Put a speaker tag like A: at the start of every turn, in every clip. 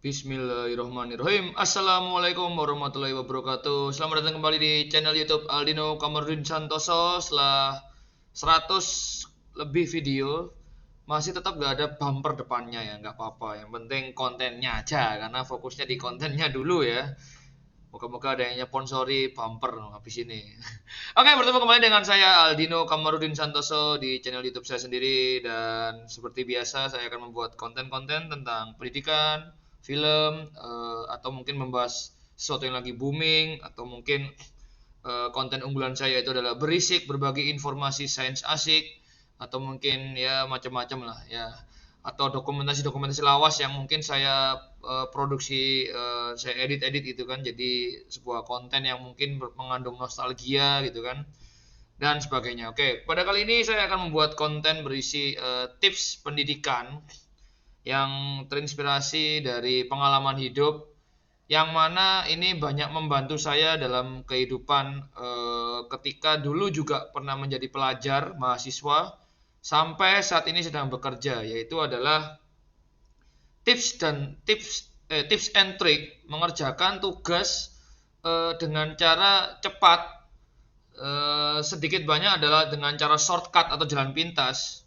A: Bismillahirrahmanirrahim. Assalamualaikum warahmatullahi wabarakatuh. Selamat datang kembali di channel YouTube Aldino Kamarudin Santoso. Setelah 100 lebih video, masih tetap gak ada bumper depannya ya. Gak apa-apa, yang penting kontennya aja, karena fokusnya di kontennya dulu ya. Moga-moga ada yang sponsori bumper habis ini. Oke, bertemu kembali dengan saya Aldino Kamarudin Santoso di channel YouTube saya sendiri. Dan seperti biasa saya akan membuat konten-konten tentang pendidikan, film, atau mungkin membahas sesuatu yang lagi booming, atau mungkin konten unggulan saya itu adalah berisik, berbagi informasi sains asik, atau mungkin ya macam-macam lah ya, atau dokumentasi lawas yang mungkin saya produksi, saya edit gitu kan, jadi sebuah konten yang mungkin mengandung nostalgia gitu kan, dan sebagainya. Oke, pada kali ini saya akan membuat konten berisi tips pendidikan yang terinspirasi dari pengalaman hidup, yang mana ini banyak membantu saya dalam kehidupan ketika dulu juga pernah menjadi pelajar, mahasiswa, sampai saat ini sedang bekerja, yaitu adalah tips and trick mengerjakan tugas dengan cara cepat, sedikit banyak adalah dengan cara shortcut atau jalan pintas.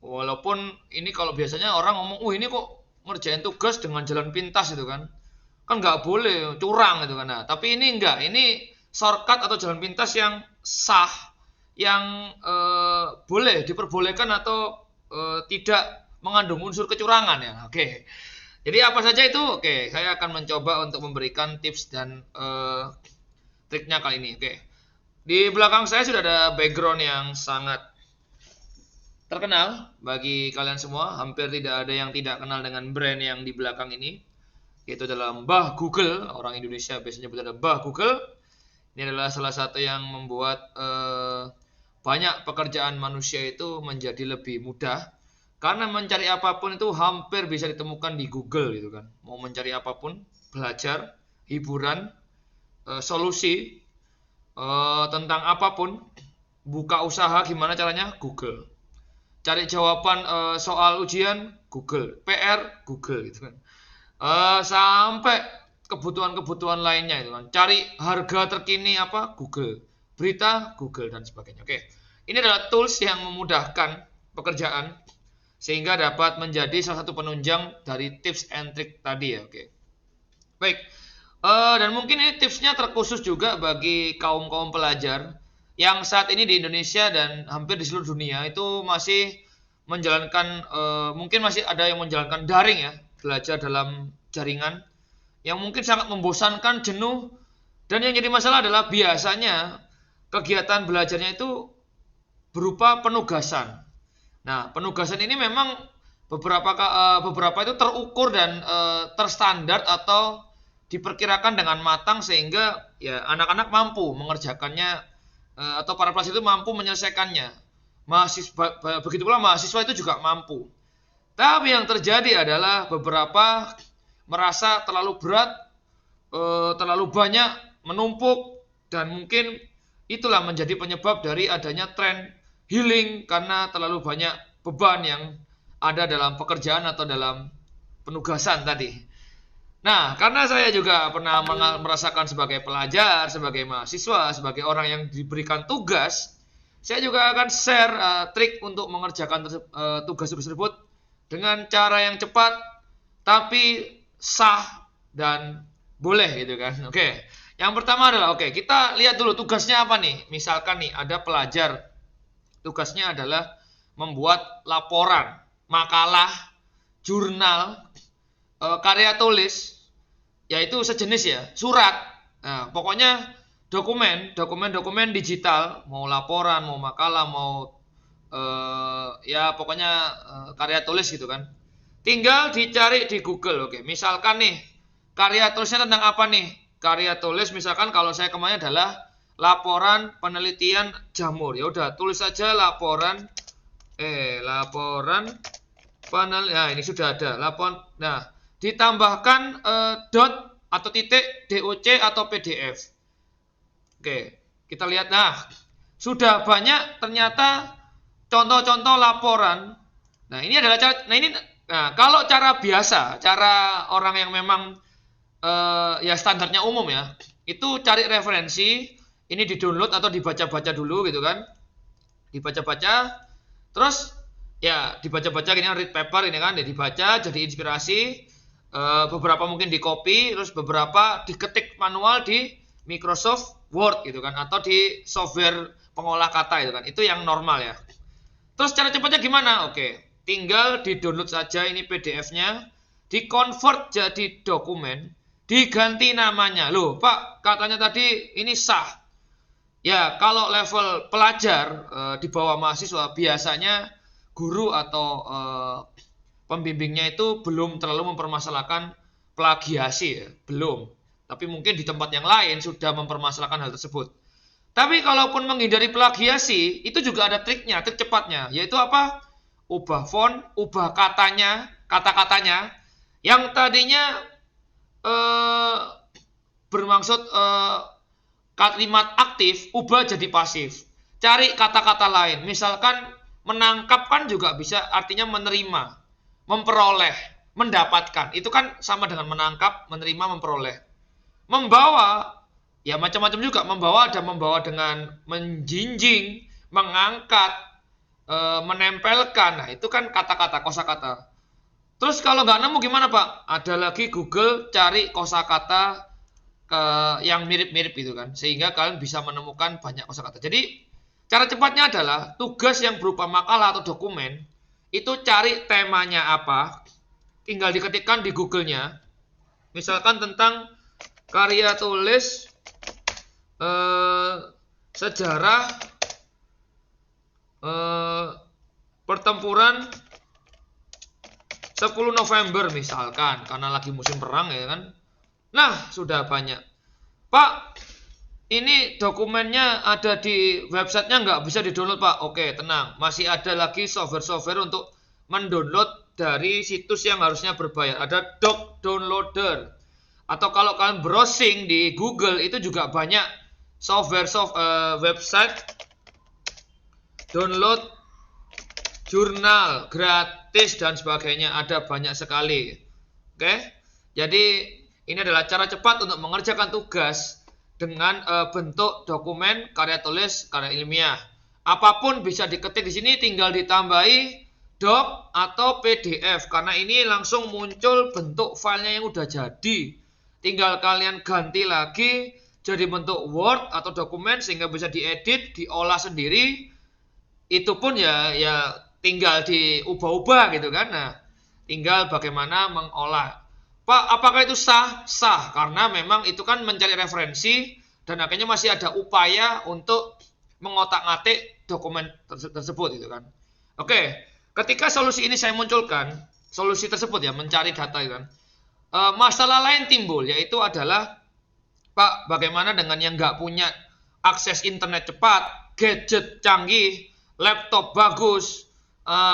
A: Walaupun ini kalau biasanya orang ngomong, ini kok ngerjain tugas dengan jalan pintas itu kan nggak boleh, curang gitu kan. Nah, tapi ini enggak, ini shortcut atau jalan pintas yang sah, yang boleh diperbolehkan atau tidak mengandung unsur kecurangan ya. Oke. Jadi apa saja itu? Oke, saya akan mencoba untuk memberikan tips dan triknya kali ini. Oke. Di belakang saya sudah ada background yang sangat terkenal bagi kalian semua. Hampir tidak ada yang tidak kenal dengan brand yang di belakang ini, yaitu adalah Mbah Google. Orang Indonesia biasanya nyebut ada Mbah Google. Ini adalah salah satu yang membuat banyak pekerjaan manusia itu menjadi lebih mudah, karena mencari apapun itu hampir bisa ditemukan di Google gitu kan. Mau mencari apapun, belajar, hiburan, solusi tentang apapun, buka usaha gimana caranya, Google. Cari jawaban soal ujian, Google. PR, Google gitu kan. Sampai kebutuhan-kebutuhan lainnya itu kan. Cari harga terkini apa, Google. Berita, Google, dan sebagainya. Oke. Ini adalah tools yang memudahkan pekerjaan sehingga dapat menjadi salah satu penunjang dari tips and trick tadi ya. Oke. Baik. Dan mungkin ini tipsnya terkhusus juga bagi kaum-kaum pelajar yang saat ini di Indonesia dan hampir di seluruh dunia itu masih menjalankan, mungkin masih ada yang menjalankan daring ya, belajar dalam jaringan, yang mungkin sangat membosankan, jenuh, dan yang jadi masalah adalah biasanya kegiatan belajarnya itu berupa penugasan. Nah, penugasan ini memang beberapa itu terukur dan terstandar atau diperkirakan dengan matang sehingga ya anak-anak mampu mengerjakannya, atau para pelajar itu mampu menyelesaikannya. Begitu pula mahasiswa itu juga mampu. Tapi yang terjadi adalah beberapa merasa terlalu berat, terlalu banyak, menumpuk, dan mungkin itulah menjadi penyebab dari adanya tren healing karena terlalu banyak beban yang ada dalam pekerjaan atau dalam penugasan tadi. Nah, karena saya juga pernah merasakan sebagai pelajar, sebagai mahasiswa, sebagai orang yang diberikan tugas, saya juga akan share trik untuk mengerjakan tugas tersebut dengan cara yang cepat, tapi sah dan boleh gitu kan. Oke. Yang pertama adalah, kita lihat dulu tugasnya apa nih. Misalkan nih ada pelajar, tugasnya adalah membuat laporan, makalah, jurnal, karya tulis, yaitu sejenis ya, surat. Nah, pokoknya dokumen digital, mau laporan, mau makalah, mau ya pokoknya karya tulis gitu kan. Tinggal dicari di Google. Oke, misalkan nih karya tulisnya tentang apa nih? Karya tulis misalkan kalau saya kemarin adalah laporan penelitian jamur. Ya udah, tulis saja laporan nah ini sudah ada laporan. Nah, ditambahkan dot atau titik, doc atau pdf. Oke, kita lihat. Nah, sudah banyak ternyata contoh-contoh laporan. Nah, ini adalah cara. Nah, ini Nah, kalau cara biasa, cara orang yang memang ya standarnya umum ya, itu cari referensi, ini di-download atau dibaca-baca dulu gitu kan. Dibaca-baca, terus ya dibaca-baca gini, read paper ini kan, ya dibaca jadi inspirasi. Beberapa mungkin di copy, terus beberapa diketik manual di Microsoft Word gitu kan, atau di software pengolah kata itu kan. Itu yang normal ya. Terus cara cepatnya gimana? Oke, tinggal di-download saja ini PDF-nya, di-convert jadi dokumen, diganti namanya. Loh, Pak, katanya tadi ini sah. Ya, kalau level pelajar di bawah mahasiswa biasanya guru atau pembimbingnya itu belum terlalu mempermasalahkan plagiasi ya, belum. Tapi mungkin di tempat yang lain sudah mempermasalahkan hal tersebut. Tapi kalaupun menghindari plagiasi, itu juga ada triknya, trik cepatnya, yaitu apa? Ubah font, ubah katanya, kata-katanya yang tadinya eh, bermaksud kalimat aktif, ubah jadi pasif. Cari kata-kata lain. Misalkan menangkap kan juga bisa artinya menerima, memperoleh, mendapatkan. Itu kan sama dengan menangkap, menerima, memperoleh. Membawa, ya macam-macam juga. Membawa ada membawa dengan menjinjing, mengangkat, menempelkan. Nah, itu kan kata-kata, kosakata. Terus kalau nggak nemu gimana Pak? Ada lagi Google cari kosakata yang mirip-mirip gitu kan, sehingga kalian bisa menemukan banyak kosakata. Jadi cara cepatnya adalah tugas yang berupa makalah atau dokumen itu cari temanya apa, tinggal diketikkan di Google-nya. Misalkan tentang karya tulis sejarah pertempuran 10 November misalkan, karena lagi musim perang ya kan. Nah, sudah banyak. Pak, ini dokumennya ada di websitenya nggak bisa di-download Pak? Oke, tenang. Masih ada lagi software-software untuk mendownload dari situs yang harusnya berbayar. Ada doc downloader. Atau kalau kalian browsing di Google itu juga banyak website download jurnal gratis dan sebagainya. Ada banyak sekali. Oke? Jadi ini adalah cara cepat untuk mengerjakan tugas dengan bentuk dokumen, karya tulis, karya ilmiah. Apapun bisa diketik di sini, tinggal ditambahi doc atau PDF karena ini langsung muncul bentuk filenya yang udah jadi. Tinggal kalian ganti lagi jadi bentuk Word atau dokumen sehingga bisa diedit, diolah sendiri. Itu pun ya tinggal diubah-ubah gitu kan. Nah, tinggal bagaimana mengolah. Pak, apakah itu sah? Sah, karena memang itu kan mencari referensi dan akhirnya masih ada upaya untuk mengotak-ngatik dokumen tersebut gitu kan. Oke, ketika solusi ini saya munculkan, solusi tersebut ya mencari data gitu kan. Masalah lain timbul yaitu adalah Pak, bagaimana dengan yang nggak punya akses internet cepat, gadget canggih, laptop bagus,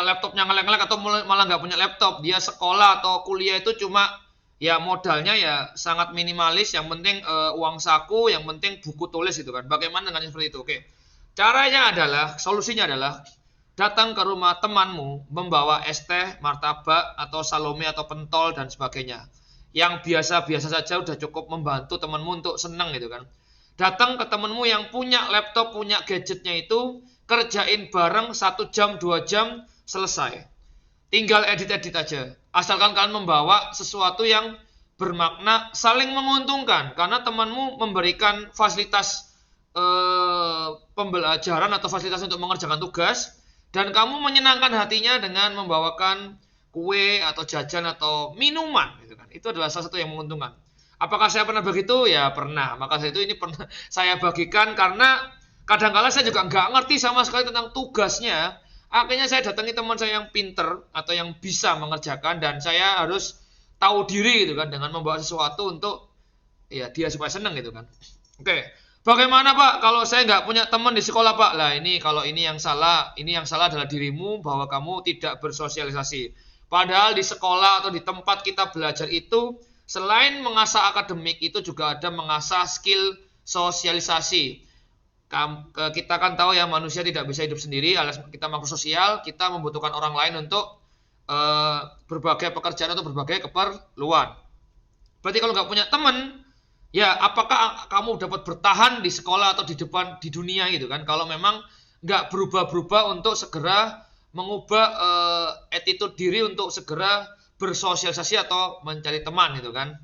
A: laptopnya ngelek-ngelek atau malah nggak punya laptop, dia sekolah atau kuliah itu cuma ya modalnya ya sangat minimalis, yang penting uang saku, yang penting buku tulis gitu kan. Bagaimana dengan seperti itu? Oke. Caranya adalah, solusinya adalah datang ke rumah temanmu membawa es teh, martabak atau salome atau pentol dan sebagainya. Yang biasa-biasa saja udah cukup membantu temanmu untuk senang gitu kan. Datang ke temanmu yang punya laptop, punya gadgetnya itu, kerjain bareng 1 jam, 2 jam, selesai. Tinggal edit-edit aja. Asalkan kalian membawa sesuatu yang bermakna, saling menguntungkan. Karena temanmu memberikan fasilitas pembelajaran atau fasilitas untuk mengerjakan tugas, dan kamu menyenangkan hatinya dengan membawakan kue atau jajan atau minuman gitu kan. Itu adalah salah satu yang menguntungkan. Apakah saya pernah begitu? Ya pernah. Maka itu ini pernah saya bagikan karena kadang-kala saya juga nggak ngerti sama sekali tentang tugasnya. Akhirnya saya datangi teman saya yang pinter atau yang bisa mengerjakan, dan saya harus tahu diri gitu kan dengan membawa sesuatu untuk ya dia supaya senang gitu kan. Oke. Bagaimana Pak kalau saya nggak punya teman di sekolah Pak? Lah ini kalau ini yang salah adalah dirimu, bahwa kamu tidak bersosialisasi. Padahal di sekolah atau di tempat kita belajar itu selain mengasah akademik itu juga ada mengasah skill sosialisasi. Kita kan tahu ya manusia tidak bisa hidup sendiri, alias kita makhluk sosial, kita membutuhkan orang lain untuk berbagai pekerjaan atau berbagai keperluan. Berarti kalau nggak punya teman, ya apakah kamu dapat bertahan di sekolah atau di depan di dunia gitu kan? Kalau memang nggak berubah-berubah untuk segera mengubah attitude diri untuk segera bersosialisasi atau mencari teman gitu kan?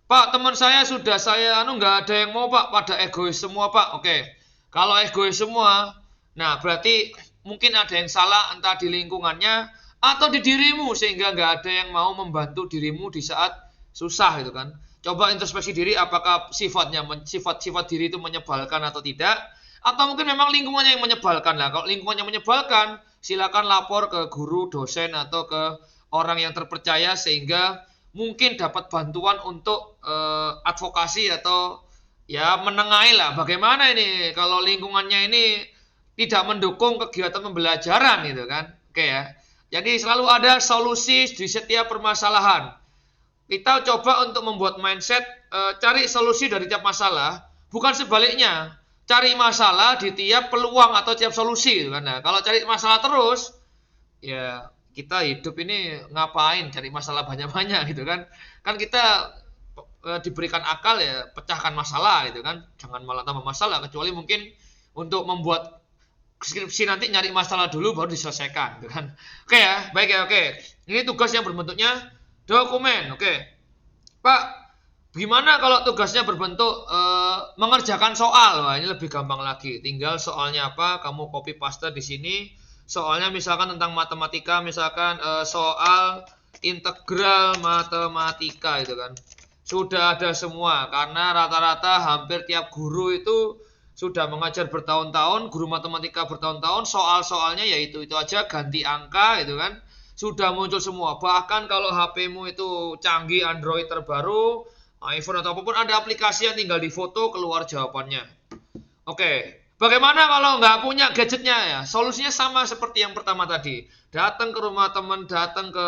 A: Pak, teman saya sudah saya nggak ada yang mau Pak, pada egois semua Pak. Oke, kalau egois semua, nah berarti mungkin ada yang salah entah di lingkungannya atau di dirimu sehingga nggak ada yang mau membantu dirimu di saat susah gitu kan. Coba introspeksi diri apakah sifat-sifat diri itu menyebalkan atau tidak, atau mungkin memang lingkungannya yang menyebalkan lah. Kalau lingkungannya menyebalkan, silakan lapor ke guru, dosen atau ke orang yang terpercaya sehingga mungkin dapat bantuan untuk advokasi atau ya menengahi lah bagaimana ini kalau lingkungannya ini tidak mendukung kegiatan pembelajaran gitu kan. Oke ya. Jadi selalu ada solusi di setiap permasalahan. Kita coba untuk membuat mindset cari solusi dari tiap masalah, bukan sebaliknya. Cari masalah di tiap peluang atau tiap solusi gitu kan. Nah, kalau cari masalah terus ya kita hidup ini ngapain cari masalah banyak-banyak gitu kan. Kan kita diberikan akal ya pecahkan masalah gitu kan. Jangan malah tambah masalah kecuali mungkin untuk membuat skripsi nanti nyari masalah dulu baru diselesaikan gitu kan. Oke ya, baik ya, oke. Ini tugas yang berbentuknya dokumen. Oke. Pak, gimana kalau tugasnya berbentuk mengerjakan soal? Wah, ini lebih gampang lagi. Tinggal soalnya apa, kamu copy paste di sini. Soalnya misalkan tentang matematika, misalkan soal integral matematika itu kan. Sudah ada semua karena rata-rata hampir tiap guru itu sudah mengajar bertahun-tahun, guru matematika bertahun-tahun, soal-soalnya yaitu itu aja ganti angka gitu kan. Sudah muncul semua. Bahkan kalau HP-mu itu canggih Android terbaru, iPhone atau apapun ada aplikasi yang tinggal difoto keluar jawabannya. Oke, bagaimana kalau nggak punya gadgetnya ya? Solusinya sama seperti yang pertama tadi. Datang ke rumah teman, datang ke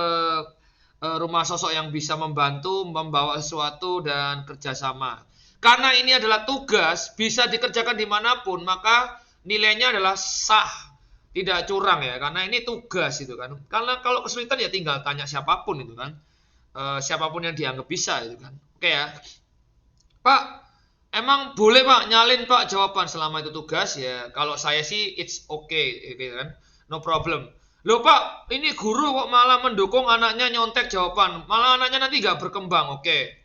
A: rumah sosok yang bisa membantu, membawa sesuatu dan kerjasama. Karena ini adalah tugas, bisa dikerjakan dimanapun, maka nilainya adalah sah, tidak curang ya. Karena ini tugas itu kan. Karena kalau kesulitan ya tinggal tanya siapapun itu kan. Siapapun yang dianggap bisa itu kan. Oke ya. Pak, emang boleh Pak nyalin Pak jawaban selama itu tugas ya. Kalau saya sih it's okay gitu kan. No problem. Loh Pak, ini guru kok malah mendukung anaknya nyontek jawaban. Malah anaknya nanti gak berkembang. Oke.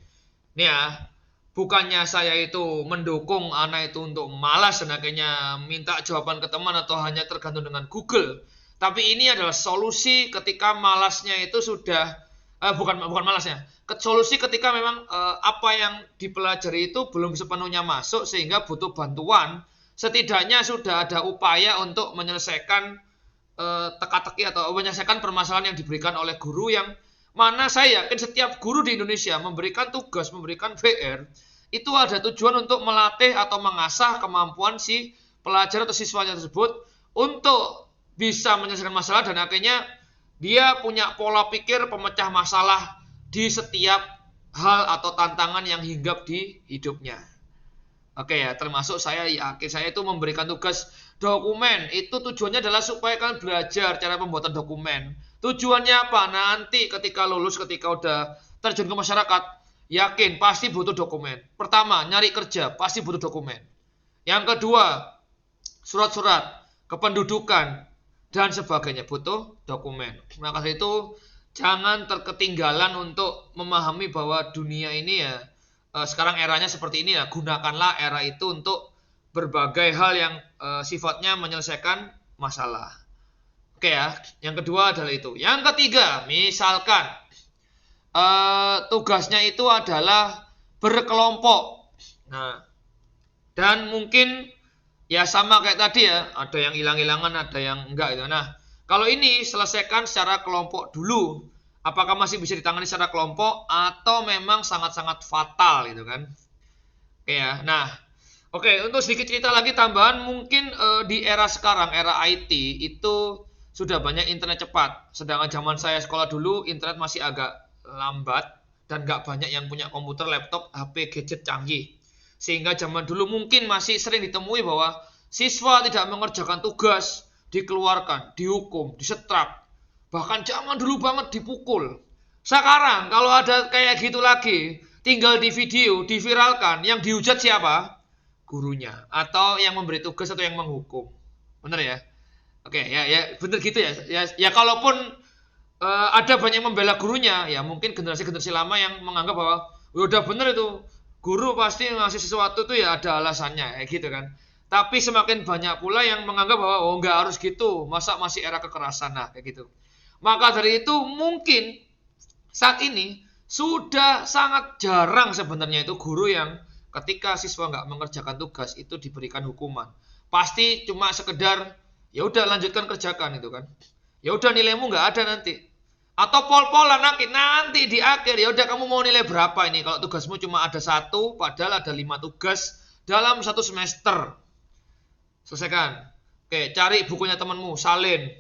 A: Nih ya, bukannya saya itu mendukung anak itu untuk malas dan akhirnya minta jawaban ke teman atau hanya tergantung dengan Google. Tapi ini adalah solusi ketika malasnya itu sudah bukan malasnya. Solusi ketika memang apa yang dipelajari itu belum sepenuhnya masuk sehingga butuh bantuan. Setidaknya sudah ada upaya untuk menyelesaikan teka-teki atau menyelesaikan permasalahan yang diberikan oleh guru yang mana saya yakin setiap guru di Indonesia memberikan tugas, memberikan PR itu ada tujuan untuk melatih atau mengasah kemampuan si pelajar atau siswanya tersebut untuk bisa menyelesaikan masalah dan akhirnya dia punya pola pikir pemecah masalah di setiap hal atau tantangan yang hinggap di hidupnya. Oke ya, termasuk saya yakin saya itu memberikan tugas dokumen. Itu tujuannya adalah supaya kalian belajar cara pembuatan dokumen. Tujuannya apa? Nanti ketika lulus, ketika udah terjun ke masyarakat, yakin pasti butuh dokumen. Pertama, nyari kerja, pasti butuh dokumen. Yang kedua, surat-surat kependudukan dan sebagainya butuh dokumen. Maka dari itu jangan terketinggalan untuk memahami bahwa dunia ini ya sekarang eranya seperti ini ya, gunakanlah era itu untuk berbagai hal yang sifatnya menyelesaikan masalah. Oke ya, yang kedua adalah itu. Yang ketiga, misalkan tugasnya itu adalah berkelompok. Nah, dan mungkin ya sama kayak tadi ya, ada yang hilang-hilangan, ada yang enggak gitu. Nah, kalau ini selesaikan secara kelompok dulu. Apakah masih bisa ditangani secara kelompok atau memang sangat-sangat fatal gitu kan? Oke ya. Nah, oke, untuk sedikit cerita lagi tambahan mungkin di era sekarang, era IT itu sudah banyak internet cepat. Sedangkan zaman saya sekolah dulu internet masih agak lambat dan gak banyak yang punya komputer, laptop, HP, gadget canggih. Sehingga zaman dulu mungkin masih sering ditemui bahwa siswa tidak mengerjakan tugas, dikeluarkan, dihukum, disetrap. Bahkan zaman dulu banget dipukul. Sekarang kalau ada kayak gitu lagi, tinggal di video, diviralkan, yang dihujat siapa? Gurunya atau yang memberi tugas atau yang menghukum. Bener ya? Oke, ya ya bener gitu ya. Ya kalaupun ada banyak yang membela gurunya, ya mungkin generasi-generasi lama yang menganggap bahwa udah bener itu guru pasti ngasih sesuatu tuh ya ada alasannya, kayak gitu kan. Tapi semakin banyak pula yang menganggap bahwa oh nggak harus gitu, masa masih era kekerasan, nah kayak gitu. Maka dari itu mungkin saat ini sudah sangat jarang sebenarnya itu guru yang ketika siswa nggak mengerjakan tugas itu diberikan hukuman. Pasti cuma sekedar ya udah lanjutkan kerjakan itu kan. Ya udah nilaimu nggak ada nanti. Atau pol-polan nanti di akhir ya udah kamu mau nilai berapa ini kalau tugasmu cuma ada satu padahal ada 5 tugas dalam satu semester. Selesaikan. Oke, cari bukunya temanmu, salin.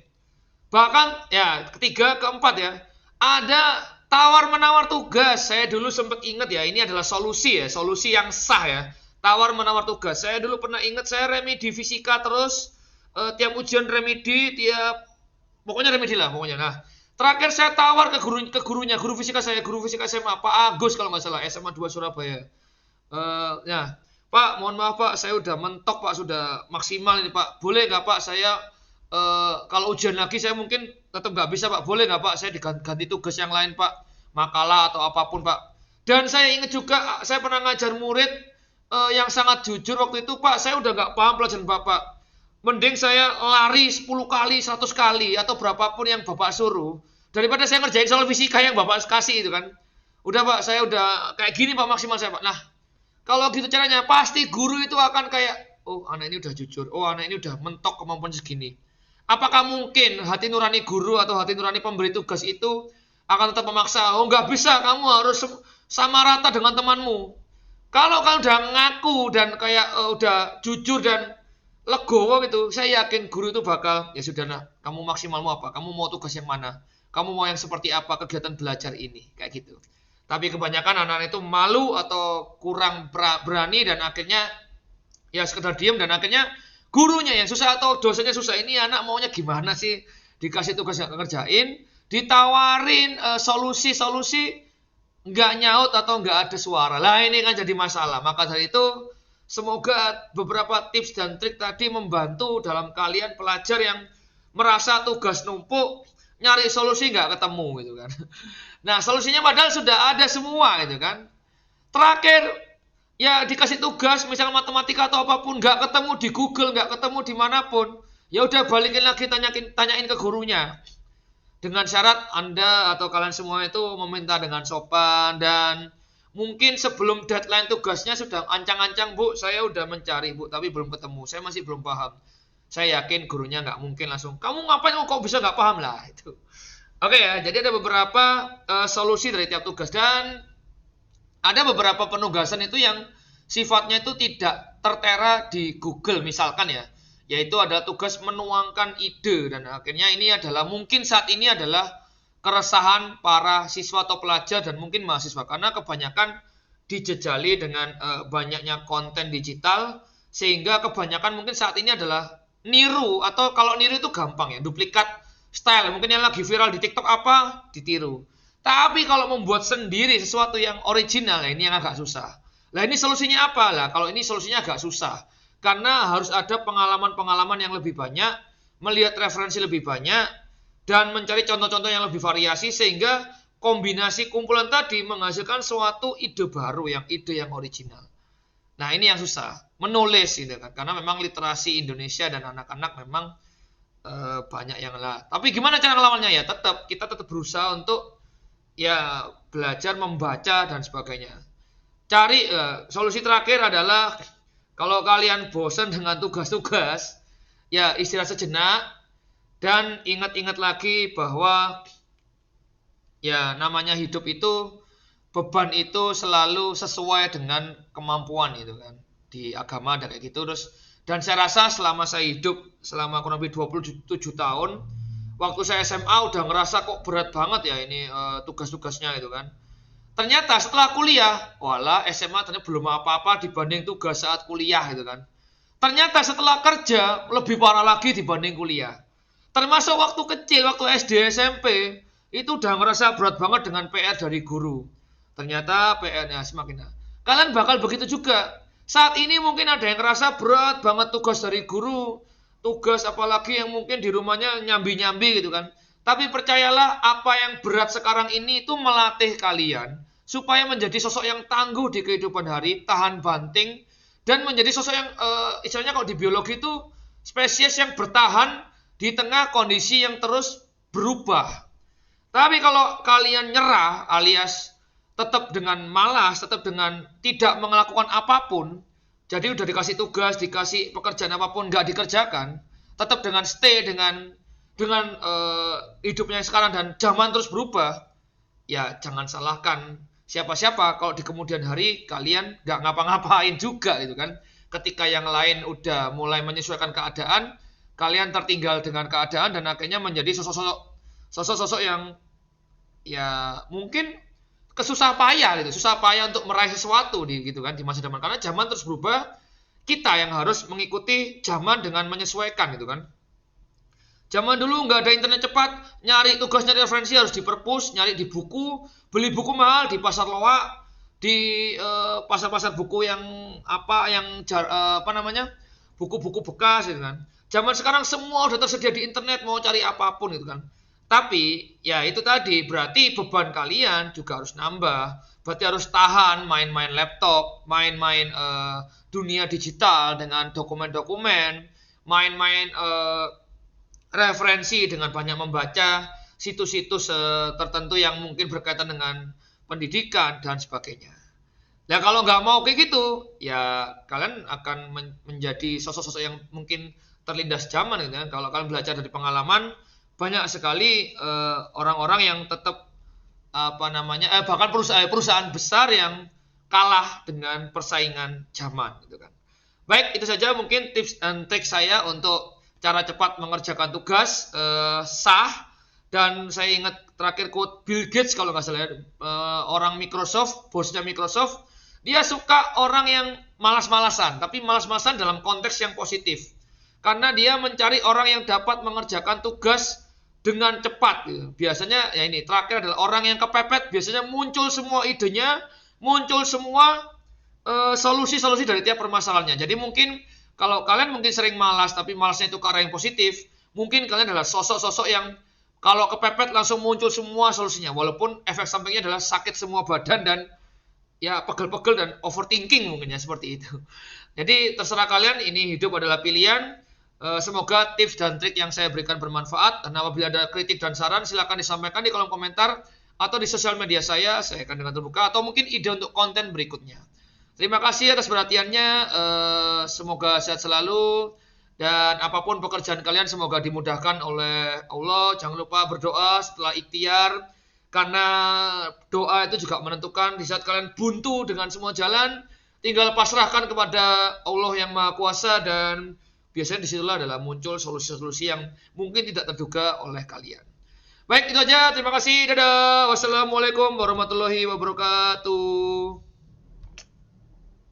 A: Bahkan ya ketiga, keempat ya, ada tawar-menawar tugas. Saya dulu sempat ingat ya, ini adalah solusi ya, solusi yang sah ya. Tawar-menawar tugas. Saya dulu pernah ingat saya remedi fisika terus tiap ujian remedi, tiap pokoknya remedi lah pokoknya. Nah, terakhir saya tawar ke gurunya, guru fisika saya, guru fisika SMA Pak Agus kalau nggak salah, SMA 2 Surabaya. Ya, Pak, mohon maaf Pak, saya udah mentok Pak, sudah maksimal ini Pak. Boleh nggak Pak, saya kalau ujian lagi saya mungkin tetap nggak bisa Pak. Boleh nggak Pak, saya diganti tugas yang lain Pak, makalah atau apapun Pak. Dan saya ingat juga, saya pernah ngajar murid yang sangat jujur waktu itu Pak, saya udah nggak paham pelajaran Bapak. Mending saya lari 10 kali, 100 kali, atau berapapun yang Bapak suruh, daripada saya ngerjain soal fisika yang Bapak kasih itu kan. Udah Pak, saya udah kayak gini Pak maksimal saya Pak. Nah, kalau gitu caranya, pasti guru itu akan kayak, oh anak ini udah jujur, oh anak ini udah mentok kemampuan segini. Apakah mungkin hati nurani guru atau hati nurani pemberi tugas itu akan tetap memaksa, oh nggak bisa, kamu harus sama rata dengan temanmu. Kalau kamu udah ngaku dan kayak udah jujur dan legowo gitu, saya yakin guru itu bakal, ya sudah nah, kamu maksimalmu apa, kamu mau tugas yang mana, kamu mau yang seperti apa kegiatan belajar ini, kayak gitu. Tapi kebanyakan anak-anak itu malu atau kurang berani dan akhirnya ya sekedar diem dan akhirnya gurunya yang susah atau dosennya susah. Ini anak maunya gimana sih? Dikasih tugas yang ngerjain, ditawarin solusi-solusi nggak nyaut atau nggak ada suara. Lah ini kan jadi masalah. Maka dari itu semoga beberapa tips dan trik tadi membantu dalam kalian pelajar yang merasa tugas numpuk, nyari solusi nggak ketemu gitu kan. Nah solusinya padahal sudah ada semua gitu kan. Terakhir ya dikasih tugas misal matematika atau apapun nggak ketemu di Google, nggak ketemu dimanapun, ya udah balikin lagi tanyain ke gurunya dengan syarat Anda atau kalian semua itu meminta dengan sopan dan mungkin sebelum deadline tugasnya sudah ancang-ancang Bu, saya udah mencari Bu tapi belum ketemu, saya masih belum paham. Saya yakin gurunya nggak mungkin langsung kamu ngapain kok bisa nggak paham lah itu. Oke ya, jadi ada beberapa solusi dari tiap tugas dan ada beberapa penugasan itu yang sifatnya itu tidak tertera di Google misalkan ya, yaitu ada tugas menuangkan ide dan akhirnya ini adalah mungkin saat ini adalah keresahan para siswa atau pelajar dan mungkin mahasiswa karena kebanyakan dijejali dengan banyaknya konten digital sehingga kebanyakan mungkin saat ini adalah niru atau kalau niru itu gampang ya, duplikat style mungkin yang lagi viral di TikTok apa ditiru. Tapi kalau membuat sendiri sesuatu yang original, ini yang agak susah. Nah ini solusinya apa? Lah kalau ini solusinya agak susah. Karena harus ada pengalaman-pengalaman yang lebih banyak, melihat referensi lebih banyak, dan mencari contoh-contoh yang lebih variasi, sehingga kombinasi kumpulan tadi menghasilkan suatu ide baru, ide yang original. Nah ini yang susah, menulis gitu kan. Karena memang literasi Indonesia dan anak-anak memang banyak yang lah. Tapi gimana cara ngelawannya ya? Kita tetap berusaha untuk ya belajar membaca dan sebagainya. Cari solusi terakhir adalah kalau kalian bosan dengan tugas-tugas, ya istirahat sejenak dan ingat-ingat lagi bahwa ya namanya hidup itu beban itu selalu sesuai dengan kemampuan itu kan. Di agama ada kayak gitu terus dan saya rasa selama saya hidup selama kurang lebih 27 tahun waktu saya SMA udah ngerasa kok berat banget ya ini tugas-tugasnya gitu kan. Ternyata setelah kuliah, walah SMA ternyata belum apa-apa dibanding tugas saat kuliah gitu kan. Ternyata setelah kerja lebih parah lagi dibanding kuliah. Termasuk waktu kecil, waktu SD, SMP, itu udah ngerasa berat banget dengan PR dari guru. Ternyata PR-nya semakin. Kalian bakal begitu juga. Saat ini mungkin ada yang ngerasa berat banget tugas dari guru. Tugas apalagi yang mungkin di rumahnya nyambi-nyambi gitu kan. Tapi percayalah, apa yang berat sekarang ini itu melatih kalian supaya menjadi sosok yang tangguh di kehidupan hari, tahan banting, dan menjadi sosok yang istilahnya kalau di biologi itu spesies yang bertahan di tengah kondisi yang terus berubah. Tapi kalau kalian nyerah alias tetap dengan malas, tetap dengan tidak melakukan apapun, jadi udah dikasih tugas, dikasih pekerjaan apapun nggak dikerjakan, tetap dengan stay dengan hidupnya yang sekarang dan zaman terus berubah, ya jangan salahkan siapa-siapa kalau di kemudian hari kalian nggak ngapa-ngapain juga gitu kan. Ketika yang lain udah mulai menyesuaikan keadaan, kalian tertinggal dengan keadaan dan akhirnya menjadi sosok-sosok yang ya mungkin kesusah payah gitu, susah payah untuk meraih sesuatu di gitu kan di masa depan karena zaman terus berubah. Kita yang harus mengikuti zaman dengan menyesuaikan gitu kan. Zaman dulu nggak ada internet cepat, nyari tugas, nyari referensi harus di perpus, nyari di buku, beli buku mahal di pasar loak, di pasar-pasar buku yang apa namanya, buku-buku bekas gitu kan. Zaman sekarang semua udah tersedia di internet, mau cari apapun gitu kan. Tapi ya itu tadi berarti beban kalian juga harus nambah. Berarti harus tahan main-main laptop, main-main dunia digital dengan dokumen-dokumen, main-main referensi dengan banyak membaca situs-situs tertentu yang mungkin berkaitan dengan pendidikan dan sebagainya. Nah kalau nggak mau kayak gitu, ya kalian akan menjadi sosok-sosok yang mungkin terlindas zaman gitu kan. Kalau kalian belajar dari pengalaman, banyak sekali orang-orang yang tetap apa namanya, bahkan perusahaan besar yang kalah dengan persaingan zaman gitu kan. Baik, itu saja mungkin tips dan trik saya untuk cara cepat mengerjakan tugas sah. Dan saya ingat terakhir quote Bill Gates kalau nggak salah orang Microsoft, bosnya Microsoft, dia suka orang yang malas-malasan, tapi malas-malasan dalam konteks yang positif. Karena dia mencari orang yang dapat mengerjakan tugas dengan cepat gitu. Biasanya ya ini terakhir adalah orang yang kepepet, biasanya muncul semua idenya, muncul semua solusi-solusi dari tiap permasalahannya. Jadi mungkin kalau kalian mungkin sering malas, tapi malasnya itu ke arah yang positif, mungkin kalian adalah sosok-sosok yang kalau kepepet langsung muncul semua solusinya. Walaupun efek sampingnya adalah sakit semua badan dan ya pegel-pegel dan overthinking mungkin ya seperti itu. Jadi terserah kalian, ini hidup adalah pilihan. Semoga tips dan trik yang saya berikan bermanfaat. Dan apabila ada kritik dan saran silakan disampaikan di kolom komentar atau di sosial media saya akan dengan terbuka atau mungkin ide untuk konten berikutnya. Terima kasih atas perhatiannya, semoga sehat selalu dan apapun pekerjaan kalian semoga dimudahkan oleh Allah. Jangan lupa berdoa setelah ikhtiar karena doa itu juga menentukan di saat kalian buntu dengan semua jalan, tinggal pasrahkan kepada Allah yang Maha Kuasa dan biasanya disitulah adalah muncul solusi-solusi yang mungkin tidak terduga oleh kalian. Baik, itu aja. Terima kasih. Dadah. Wassalamualaikum warahmatullahi wabarakatuh.